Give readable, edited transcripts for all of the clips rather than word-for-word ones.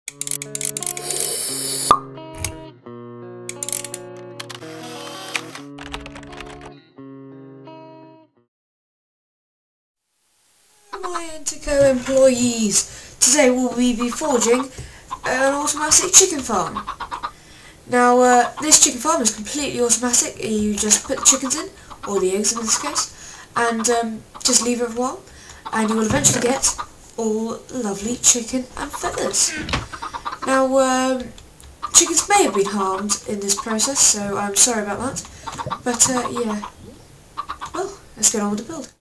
My Entico employees, today we'll be forging an automatic chicken farm. Now this chicken farm is completely automatic. You just put the chickens in, or the eggs in this case, and just leave it for a while, and you will eventually get all lovely chicken and feathers. Now chickens may have been harmed in this process, so I'm sorry about that, but yeah, well, let's get on with the build.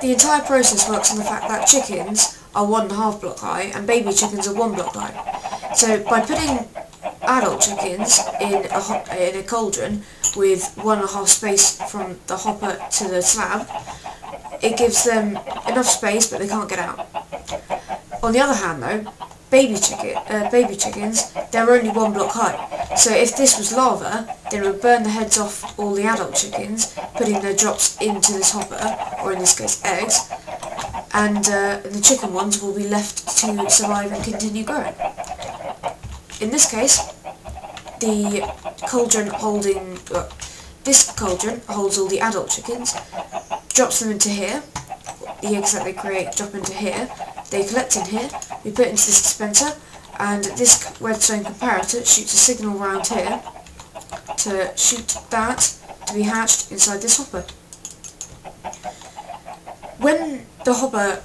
The entire process works on the fact that chickens are 1.5 block high and baby chickens are 1 block high. So by putting adult chickens in a cauldron with 1.5 space from the hopper to the slab, it gives them enough space but they can't get out. On the other hand though, baby chickens, they're only 1 block high. So if this was lava, then it would burn the heads off all the adult chickens, putting their drops into this hopper, or in this case eggs, and the chicken ones will be left to survive and continue growing. In this case, the cauldron this cauldron holds all the adult chickens, drops them into here, the eggs that they create drop into here, they collect in here, we put into this dispenser, and this redstone comparator shoots a signal around here to shoot that to be hatched inside this hopper. When the hopper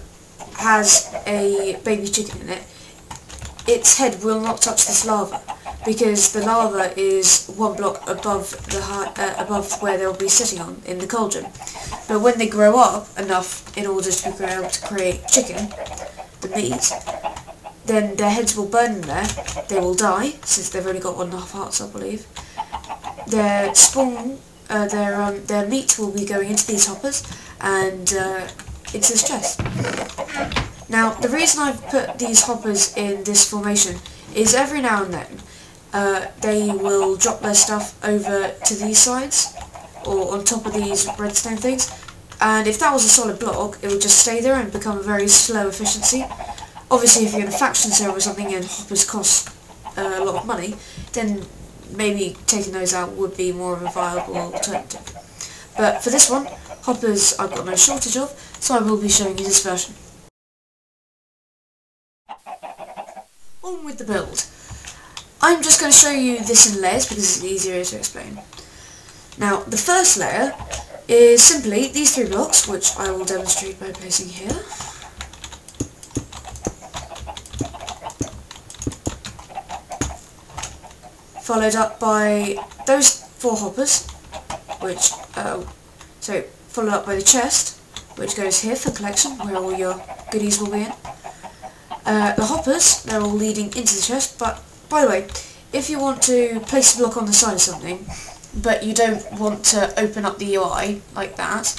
has a baby chicken in it, its head will not touch this lava, because the lava is 1 block above above where they'll be sitting on in the cauldron. But when they grow up enough in order to be able to create chicken, the meat, then their heads will burn in there, they will die, since they've only got 1.5 hearts I believe. Their spawn, their meat will be going into these hoppers, and into this chest. Now, the reason I've put these hoppers in this formation is every now and then, they will drop their stuff over to these sides, or on top of these redstone things, and if that was a solid block, it would just stay there and become a very slow efficiency. Obviously, if you're in a faction server or something and hoppers cost a lot of money, then maybe taking those out would be more of a viable alternative. But for this one, hoppers I've got no shortage of, so I will be showing you this version. On with the build. I'm just going to show you this in layers because it's easier to explain. Now, the first layer is simply these 3 blocks, which I will demonstrate by placing here. Followed up by those 4 hoppers, which, followed up by the chest, which goes here for collection, where all your goodies will be in. The hoppers, they're all leading into the chest, but, by the way, if you want to place a block on the side of something, but you don't want to open up the UI like that,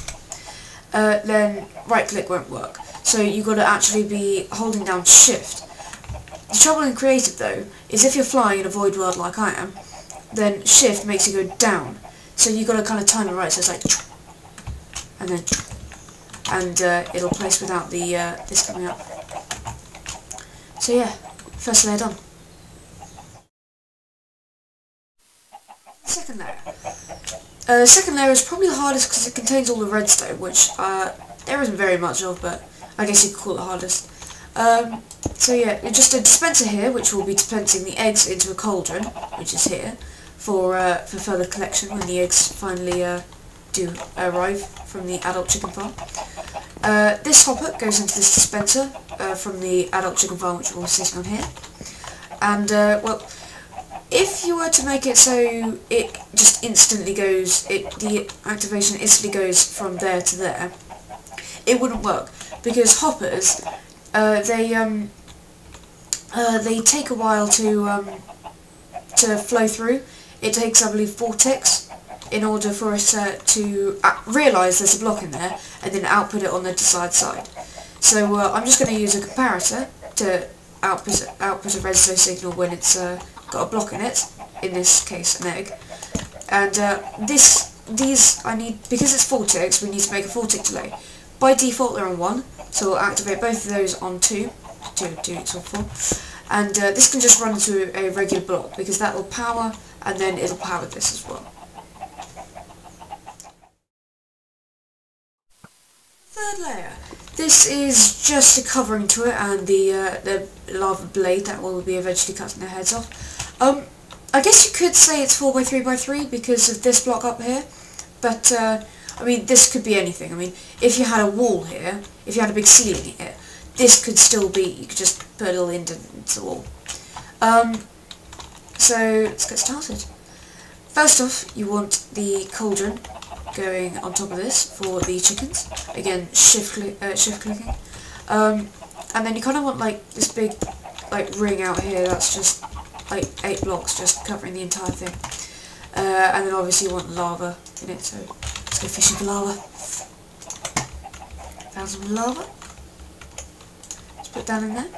then right click won't work. So you've got to actually be holding down shift. The trouble in creative though, is if you're flying in a void world like I am, then shift makes you go down. So you've got to kind of time it right, so it's like, and then, and it'll place without the this coming up. So yeah, first layer done. Second layer. Second layer is probably the hardest because it contains all the redstone, which there isn't very much of, but I guess you could call it hardest. So yeah, just a dispenser here, which will be dispensing the eggs into a cauldron, which is here, for further collection when the eggs finally do arrive from the adult chicken farm. This hopper goes into this dispenser from the adult chicken farm, which we're sitting on here. And, well, if you were to make it so it just instantly goes, the activation instantly goes from there to there, it wouldn't work, because hoppers, they take a while to flow through. It takes, I believe, 4 ticks in order for us to realise there's a block in there and then output it on the desired side. So I'm just going to use a comparator to output a redstone signal when it's got a block in it, in this case an egg. And these I need, because it's 4 ticks, we need to make a 4 tick delay. By default they're on 1, so we'll activate both of those on 2, 2x or 4. And this can just run to a regular block, because that will power, and then it'll power this as well. Third layer. This is just a covering to it, and the lava blade that will be eventually cutting their heads off. I guess you could say it's 4x3x3 because of this block up here, but I mean, this could be anything. I mean, if you had a wall here, if you had a big ceiling here, this could still be, you could just put a little indent into the wall. So let's get started. First off, you want the cauldron going on top of this for the chickens. Again, shift clicking. And then you kind of want like this big ring out here that's just like 8 blocks just covering the entire thing. And then obviously you want lava in it, so let's go fishing for lava. Found some lava. Let's put it down in there.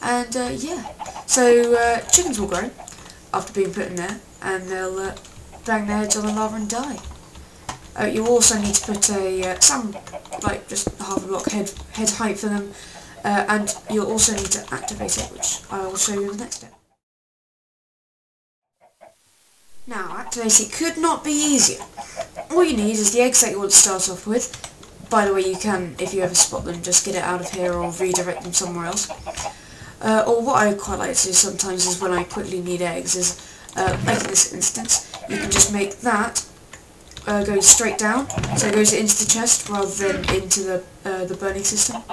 And yeah, so chickens will grow after being put in there, and they'll bang their heads on the lava and die. You also need to put some, like just half a block head height for them, and you'll also need to activate it, which I will show you in the next step. Now, activating it could not be easier. All you need is the eggs that you want to start off with. By the way, you can, if you ever spot them, just get it out of here or redirect them somewhere else. Or what I quite like to do sometimes is when I quickly need eggs is, like in this instance, you can just make that go straight down, so it goes into the chest rather than into the burning system.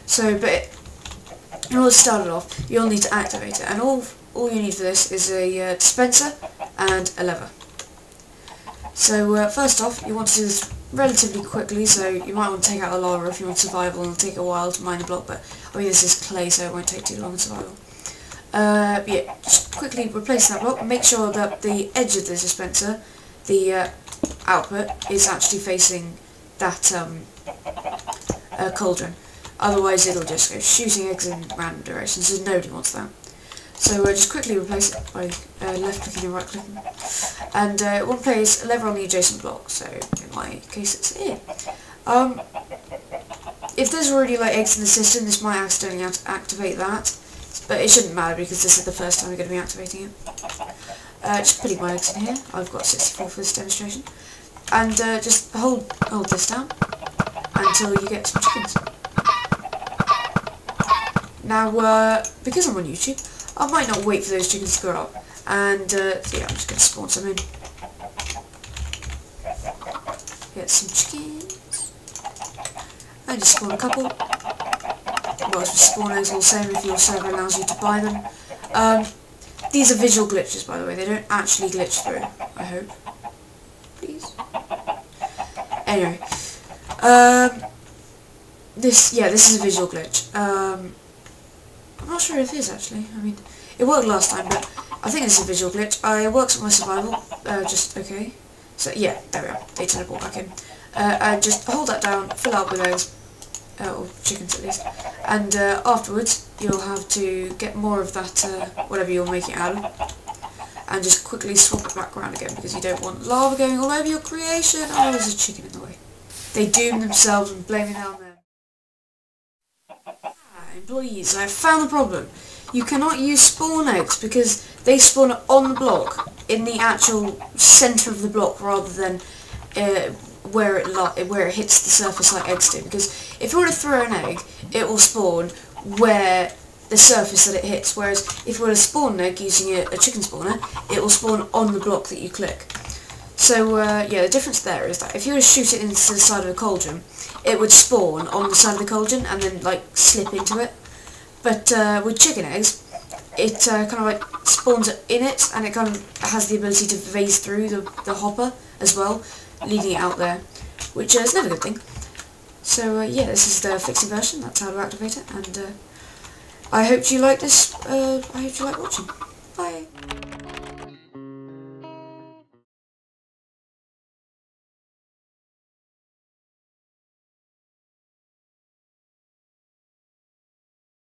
So, but in order to start it off, you'll need to activate it, and all you need for this is a dispenser and a lever. So first off, you want to do this relatively quickly, so you might want to take out the lava if you want survival, and it'll take a while to mine the block, but I mean this is clay, so it won't take too long in survival. But yeah, just quickly replace that block, make sure that the edge of the dispenser, the output, is actually facing that cauldron. Otherwise it'll just go shooting eggs in random directions, so nobody wants that. So just quickly replace it by left clicking and right clicking. And one place a lever on the adjacent block, so in my case it's here. If there's already like eggs in the system, this might accidentally activate that, but it shouldn't matter because this is the first time we're going to be activating it. Just putting my eggs in here. I've got 64 for this demonstration. And just hold this down until you get some chickens. Now, because I'm on YouTube, I might not wait for those chickens to grow up, and so yeah, I'm just going to spawn some in. Get some chickens, and just spawn a couple. Well, spawn eggs all the same if your server allows you to buy them. These are visual glitches, by the way, they don't actually glitch through, I hope. Please. Anyway, this is a visual glitch. I'm not sure if it is actually. I mean, it worked last time, but I think this is a visual glitch. It works on my survival, just okay. So yeah, there we are. They teleport back in. And just hold that down, fill up with eggs, or chickens at least, and afterwards you'll have to get more of that whatever you're making it out of, and just quickly swap it back around again because you don't want lava going all over your creation. Oh, there's a chicken in the way. They doom themselves and blame it on them. Employees, I have found the problem. You cannot use spawn eggs because they spawn on the block, in the actual centre of the block, rather than where it hits the surface like eggs do. Because if you were to throw an egg, it will spawn where the surface that it hits. Whereas if you were to spawn an egg using a chicken spawner, it will spawn on the block that you click. So yeah, the difference there is that if you were to shoot it into the side of the cauldron, it would spawn on the side of the cauldron and then like slip into it. But with chicken eggs, it kind of like spawns in it, and it kind of has the ability to phase through the hopper as well, leading it out there, which is never a good thing. So yeah, this is the fixing version, that's how to activate it, and I hope you like this, I hope you like watching.